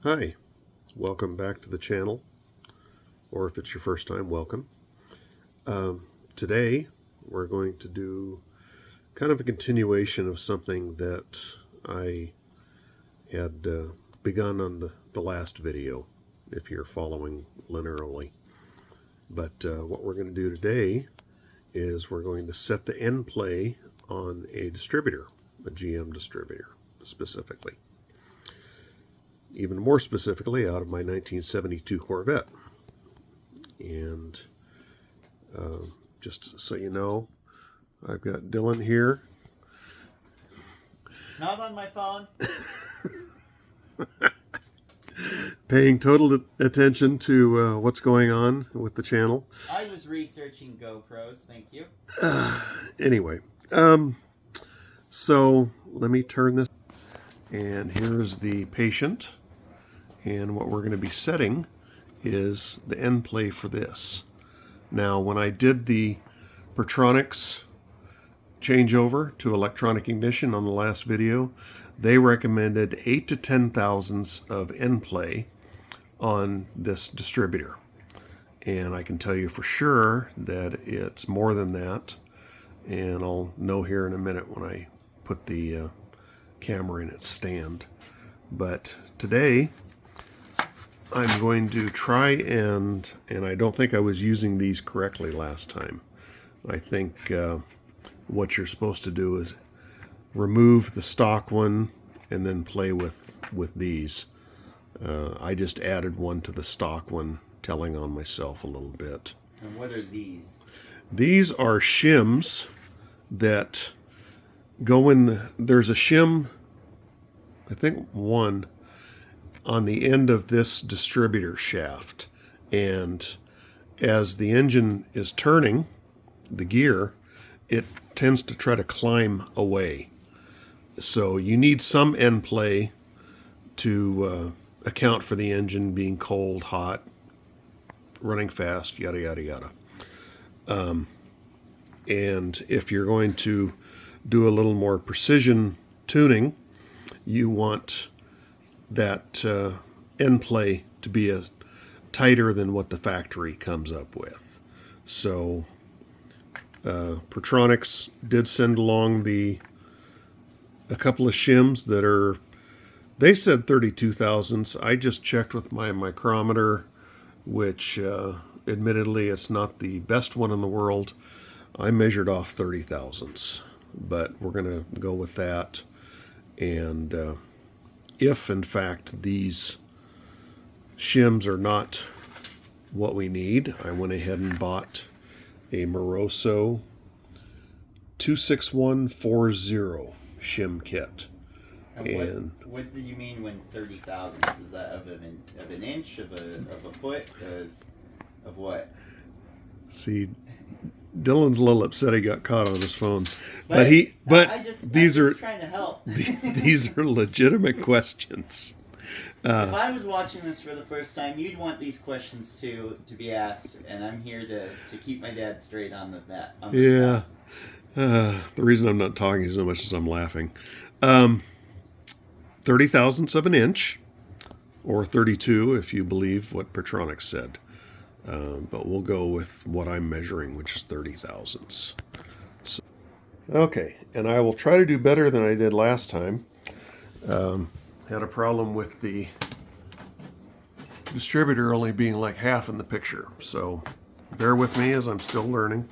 Hi, welcome back to the channel, or if it's your first time, welcome. Today we're going to do kind of a continuation of something that I had begun on the last video, if you're following linearly. But what we're going to do today is we're going to set the end play on a distributor, a GM distributor specifically. Even more specifically, out of my 1972 Corvette. And just so you know, I've got Dylan here. Not on my phone. Paying total attention to what's going on with the channel. I was researching GoPros, thank you. Anyway, so let me turn this. And here's the patient. And what we're going to be setting is the end play for this. Now, when I did the Pertronics changeover to electronic ignition on the last video, they recommended 8 to 10 thousandths of end play on this distributor. And I can tell you for sure that it's more than that. And I'll know here in a minute when I put the camera in its stand. But today, I'm going to try and I don't think I was using these correctly last time. I think what you're supposed to do is remove the stock one and then play with these. I just added one to the stock one, telling on myself a little bit. And what are these? These are shims that go in there's a shim, I think one, on the end of this distributor shaft, and as the engine is turning the gear, it tends to try to climb away. So you need some end play to account for the engine being cold, hot, running fast, yada yada yada. And if you're going to do a little more precision tuning, you want that end play to be tighter than what the factory comes up with. So Pertronics did send along a couple of shims that are, they said 32 thousandths. I just checked with my micrometer, which admittedly it's not the best one in the world. I measured off 30 thousandths, but we're going to go with that. And if in fact these shims are not what we need, I went ahead and bought a Morosso 26140 shim kit. And what do you mean when 30 thousandths? Is that of an inch, of a foot, of what? See, Dylan's a little upset he got caught on his phone, but I'm just trying to help. These are legitimate questions. If I was watching this for the first time, you'd want these questions to be asked, and I'm here to keep my dad straight on the mat. Yeah. The reason I'm not talking so much is I'm laughing. 30 thousandths of an inch, or 32 if you believe what Pertronics said. But we'll go with what I'm measuring, which is 30 thousandths. So, okay, and I will try to do better than I did last time. Had a problem with the distributor only being like half in the picture, so bear with me as I'm still learning.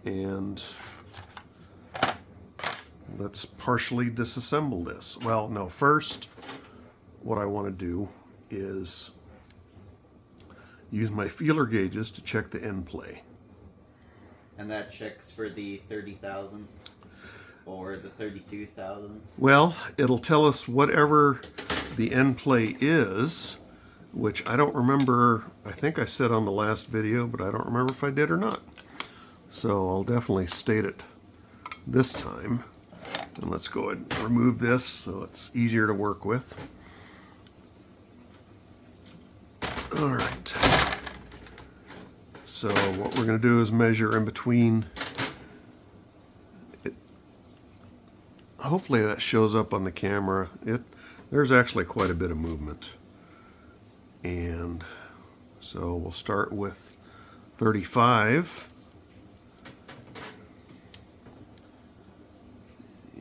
And let's partially disassemble this. Well, no, first what I want to do is use my feeler gauges to check the end play. And that checks for the 30 thousandths or the 32 thousandths? Well, it'll tell us whatever the end play is, which I don't remember. I think I said on the last video, but I don't remember if I did or not. So I'll definitely state it this time. And let's go ahead and remove this so it's easier to work with. All right. So what we're going to do is measure in between. Hopefully that shows up on the camera. there's actually quite a bit of movement. And so we'll start with 35.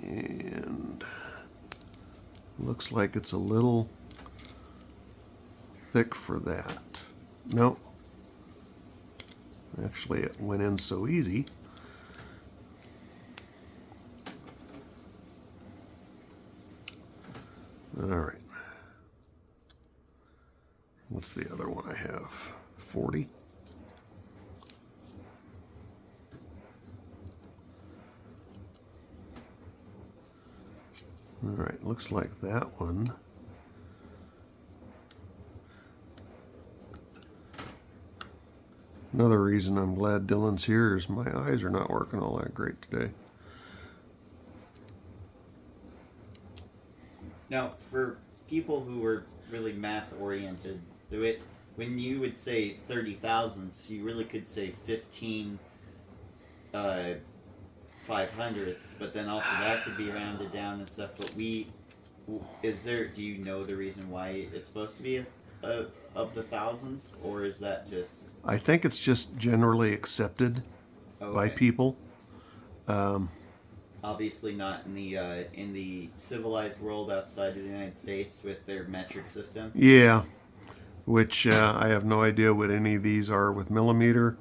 And looks like it's a little thick for that. Nope. Actually, it went in so easy. All right. What's the other one I have? 40. All right, looks like that one. Another reason I'm glad Dylan's here is my eyes are not working all that great today. Now, for people who were really math oriented, when you would say 30 thousandths, you really could say 15 500ths, but then also that could be rounded down and stuff. But do you know the reason why it's supposed to be of the thousands, or is that just? I think it's just generally accepted by people. Obviously not in the civilized world outside of the United States with their metric system. Yeah, which I have no idea what any of these are with millimeter.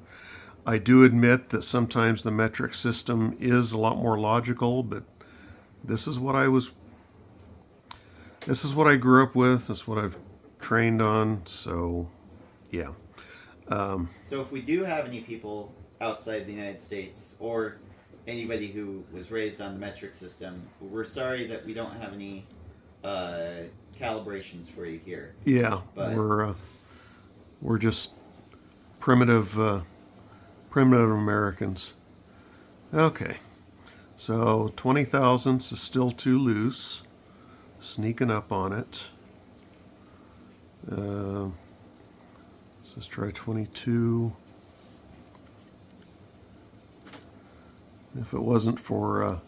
I do admit that sometimes the metric system is a lot more logical, but this is what I grew up with. This is what I've trained on. So, yeah. So if we do have any people outside the United States or anybody who was raised on the metric system, we're sorry that we don't have any calibrations for you here. Yeah, but we're just primitive Americans. Okay, so 20 thousandths is still too loose. Sneaking up on it. Let's try 22. If it wasn't for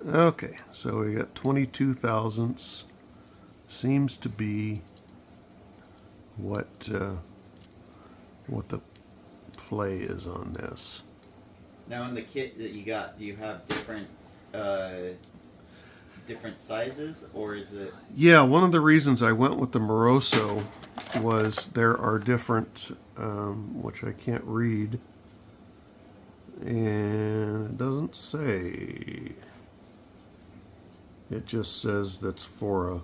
okay, so we got 22 thousandths. Seems to be what the play is on this. Now, in the kit that you got, do you have different sizes, or is it? Yeah, one of the reasons I went with the Morosso was there are different, which I can't read. And it doesn't say. It just says that's for a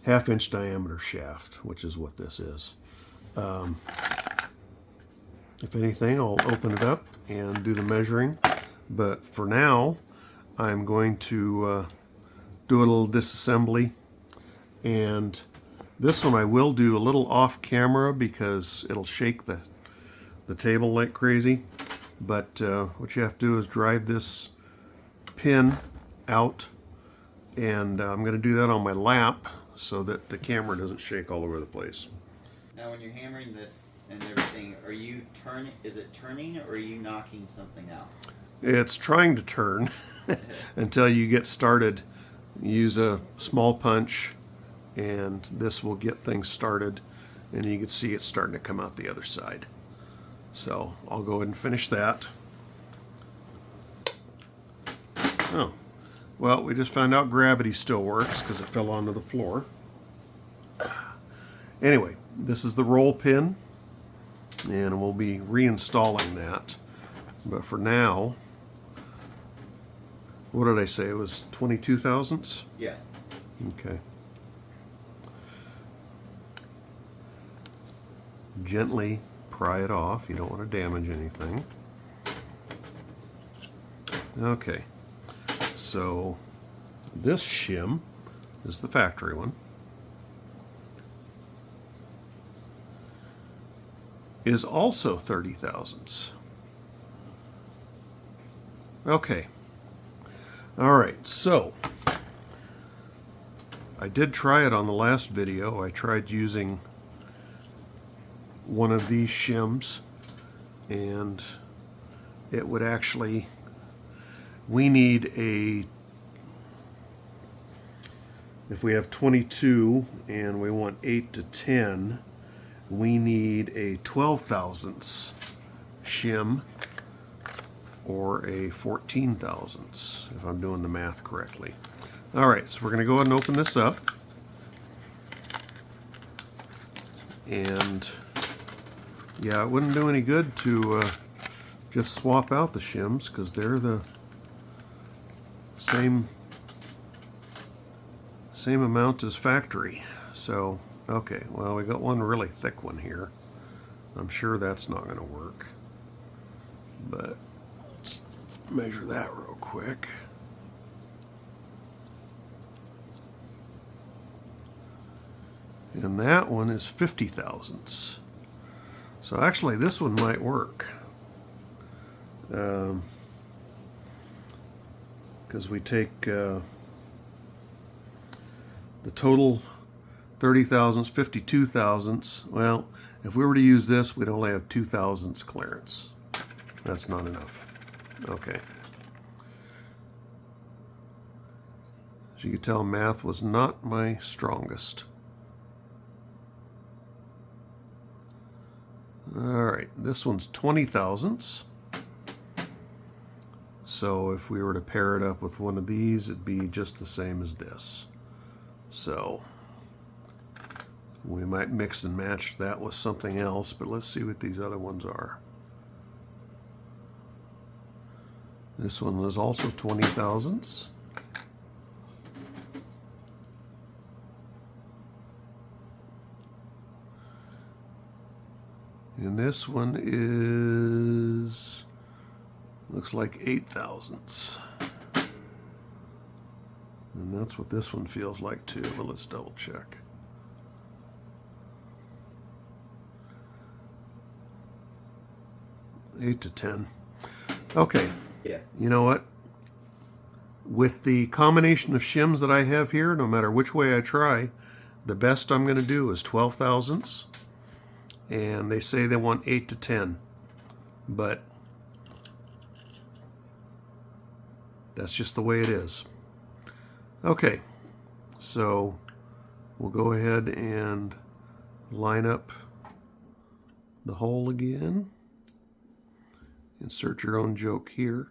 1/2 inch diameter shaft, which is what this is. If anything, I'll open it up and do the measuring. But for now, I'm going to do a little disassembly. And this one I will do a little off camera because it'll shake the table like crazy. But what you have to do is drive this pin out, and I'm going to do that on my lap so that the camera doesn't shake all over the place. Now, when you're hammering this and everything, is it turning, or are you knocking something out? It's trying to turn until you get started. Use a small punch, and this will get things started, and you can see it starting to come out the other side. So I'll go ahead and finish that. Oh, well, we just found out gravity still works because it fell onto the floor. Anyway, this is the roll pin, and we'll be reinstalling that. But for now, what did I say? It was 22 thousandths? Yeah. Okay. Gently pry it off. You don't want to damage anything. Okay. So this shim is the factory one. Is also 30 thousandths. Okay. All right, so I did try it on the last video. I tried using one of these shims, and it would actually, we need a if we have 22 and we want 8 to 10, we need a 12 thousandths shim or a 14 thousandths, if I'm doing the math correctly. All right, so we're going to go ahead and open this up. And yeah, it wouldn't do any good to just swap out the shims because they're the same amount as factory. So, okay, well, we got one really thick one here. I'm sure that's not going to work. But let's measure that real quick. And that one is 50 thousandths. So actually this one might work. Because we take the total 30 thousandths, 52 thousandths. Well, if we were to use this, we'd only have 2 thousandths clearance. That's not enough. Okay. As you can tell, math was not my strongest. Alright, this one's 20 thousandths. So if we were to pair it up with one of these, it'd be just the same as this. So we might mix and match that with something else, but let's see what these other ones are. This one was also 20 thousandths. And this one is, looks like 8 thousandths. And that's what this one feels like too, but let's double check. Eight to 10. Okay. Yeah. You know what? With the combination of shims that I have here, no matter which way I try, the best I'm going to do is 12 thousandths. And they say they want 8 to 10. But that's just the way it is. Okay. So we'll go ahead and line up the hole again. Insert your own joke here.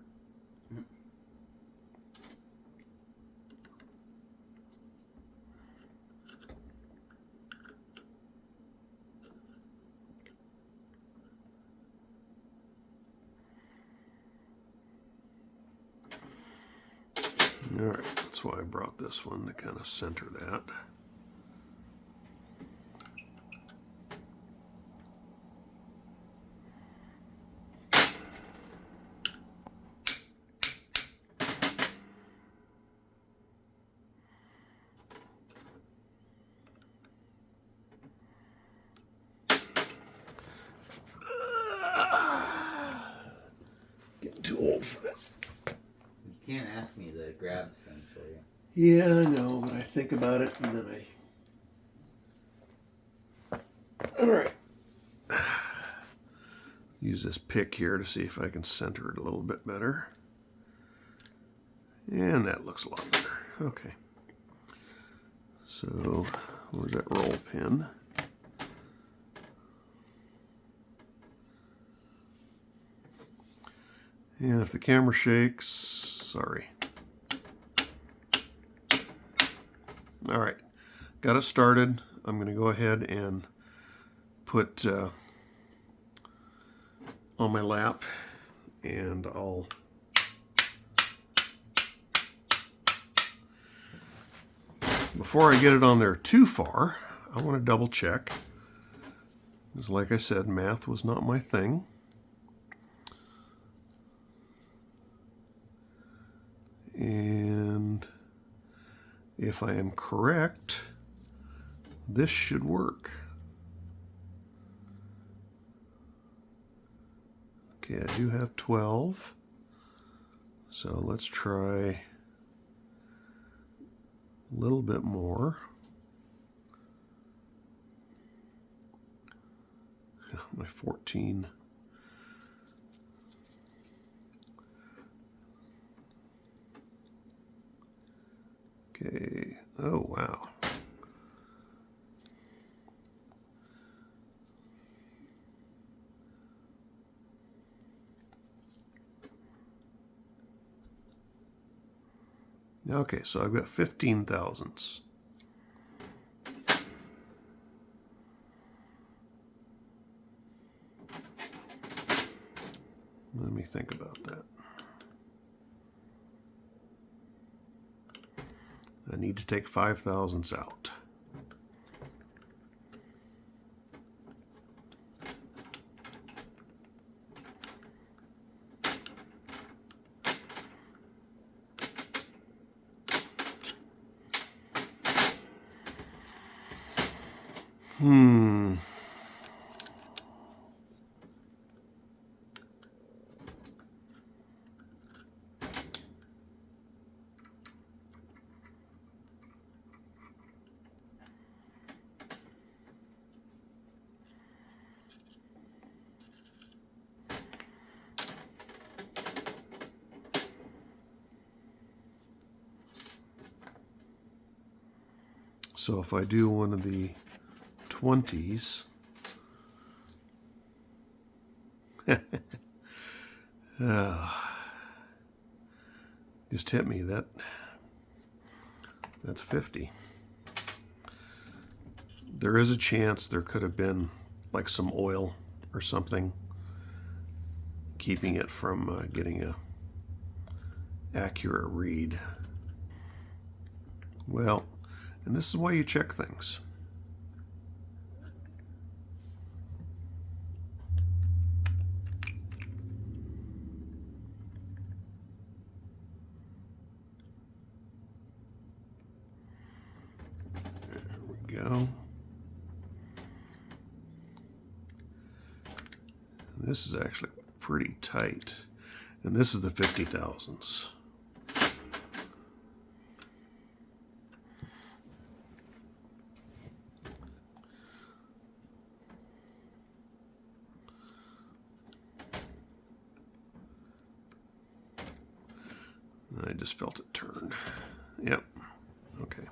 All right, that's why I brought this one to kind of center that. Getting too old for this. You can't ask me to grab things for you. Yeah, I know, but I think about it and then All right. Use this pick here to see if I can center it a little bit better. And that looks a lot better. Okay. So, where's that roll pin? And if the camera shakes, sorry. All right, got it started. I'm going to go ahead and put on my lap, and I'll before I get it on there too far, I want to double check, because like I said, math was not my thing. And if I am correct, this should work. Okay, I do have 12. So let's try a little bit more. My 14. Okay, Oh, wow. Okay, so I've got 15 thousandths. Let me think about that. I need to take 5 thousandths out. So if I do one of the 20s, just hit me. That's 50. There is a chance there could have been like some oil or something keeping it from getting a accurate read. Well, and this is why you check things. There we go. This is actually pretty tight. And this is the 50 thousandths. I just felt it turn. Yep. Okay.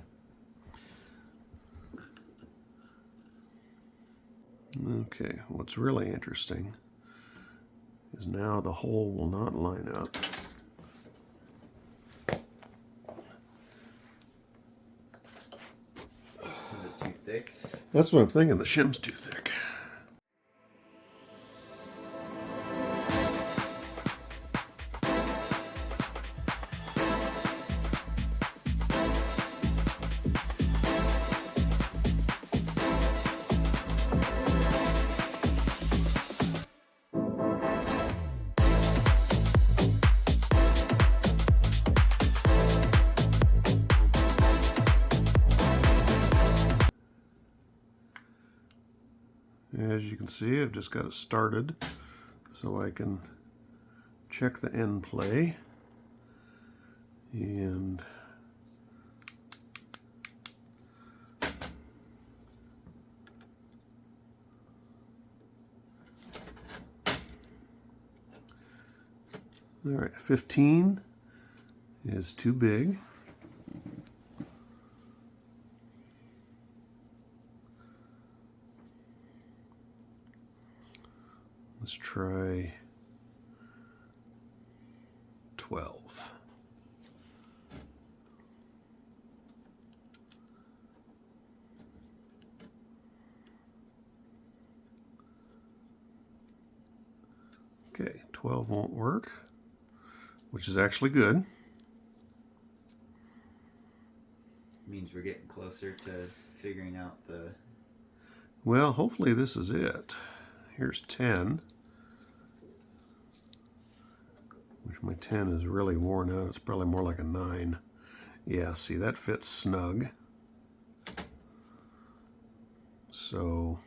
Okay, what's really interesting is now the hole will not line up. Is it too thick? That's what I'm thinking, the shim's too thick. As you can see, I've just got it started so I can check the end play. And all right, 15 is too big. Let's try 12. Okay, 12 won't work, which is actually good. Means we're getting closer to figuring out the... Well, hopefully this is it. Here's 10, which my 10 is really worn out. It's probably more like a 9. Yeah, see, that fits snug. So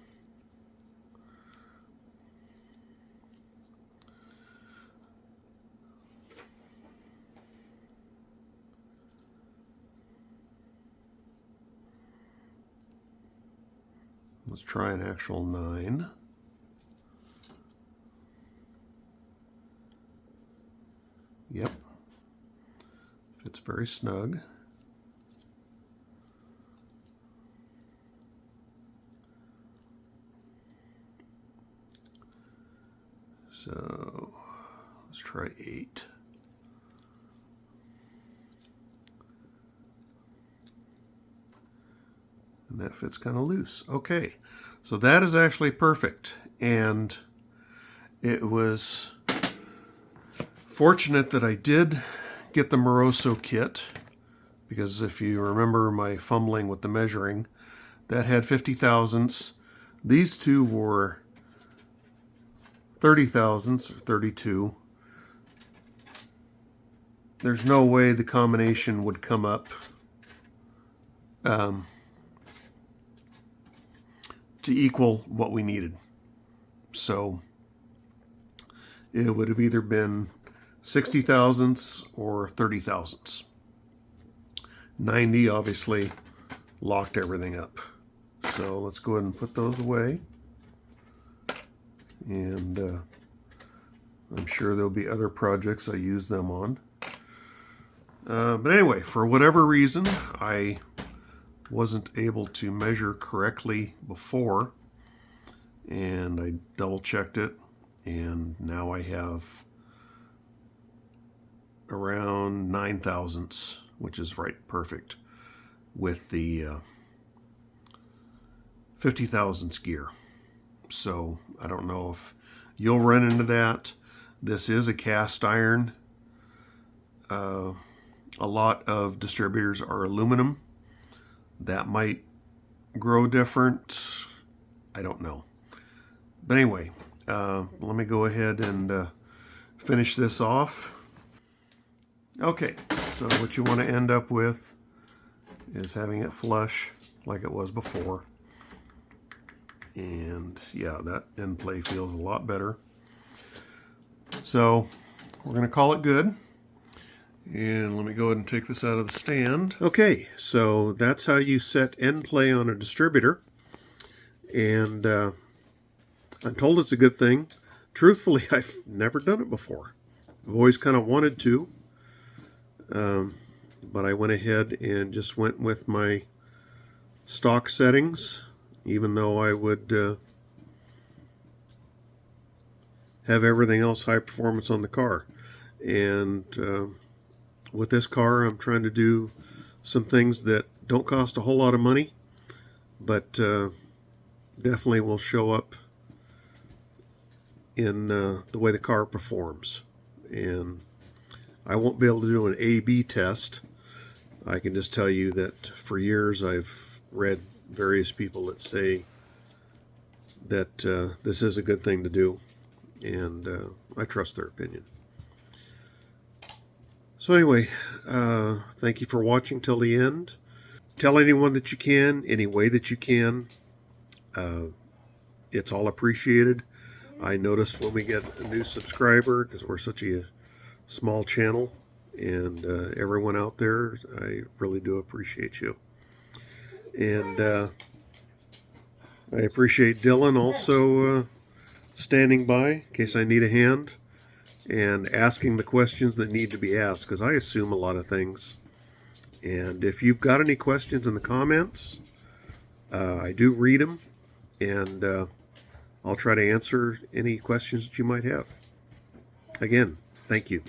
let's try an actual 9. Yep. Fits very snug. So let's try 8. And that fits kind of loose. Okay, so that is actually perfect. And it was fortunate that I did get the Morosso kit, because if you remember my fumbling with the measuring, that had 50 thousandths. These two were 30 thousandths, or 32. There's no way the combination would come up to equal what we needed. So it would have either been 60 thousandths or 30 thousandths. 90 obviously locked everything up. So let's go ahead and put those away. And I'm sure there'll be other projects I use them on. But anyway, for whatever reason, I wasn't able to measure correctly before, and I double checked it, and now I have around 9 thousandths, which is right perfect with the 50 thousandths gear. So I don't know if you'll run into that. This is a cast iron. A lot of distributors are aluminum. That might grow different. I don't know. But anyway, let me go ahead and finish this off. Okay, so what you want to end up with is having it flush like it was before. And yeah, that end play feels a lot better. So we're going to call it good. And let me go ahead and take this out of the stand. Okay, so that's how you set end play on a distributor. And I'm told it's a good thing. Truthfully, I've never done it before. I've always kind of wanted to. But I went ahead and just went with my stock settings, even though I would have everything else high performance on the car. And with this car, I'm trying to do some things that don't cost a whole lot of money, but definitely will show up in the way the car performs. And I won't be able to do an A/B test. I can just tell you that for years I've read various people that say that this is a good thing to do, and I trust their opinion. So anyway, thank you for watching till the end. Tell anyone that you can, any way that you can. It's all appreciated. I notice when we get a new subscriber, because we're such a small channel, and everyone out there, I really do appreciate you. And I appreciate Dylan also standing by in case I need a hand and asking the questions that need to be asked, because I assume a lot of things. And if you've got any questions in the comments, I do read them, and I'll try to answer any questions that you might have. Again, thank you.